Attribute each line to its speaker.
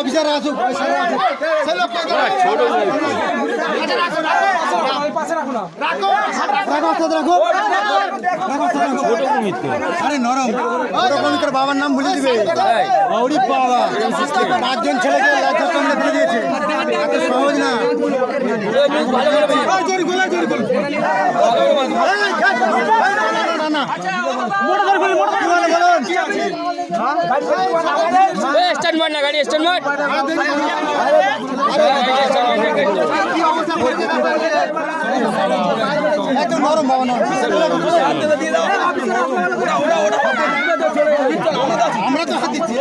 Speaker 1: officer আসুক আরে নরম কমিটার বাবার নাম ভুলে দিবে বাবা 5 জন ছেলেকে লাঠি কামড়ে দিয়ে দিয়েছে এত সহজ না
Speaker 2: স্ট্যান্ড মার না গাড়ি স্ট্যান্ড মার
Speaker 1: একদম নরম বাবা আমরা তো হাত দিচ্ছি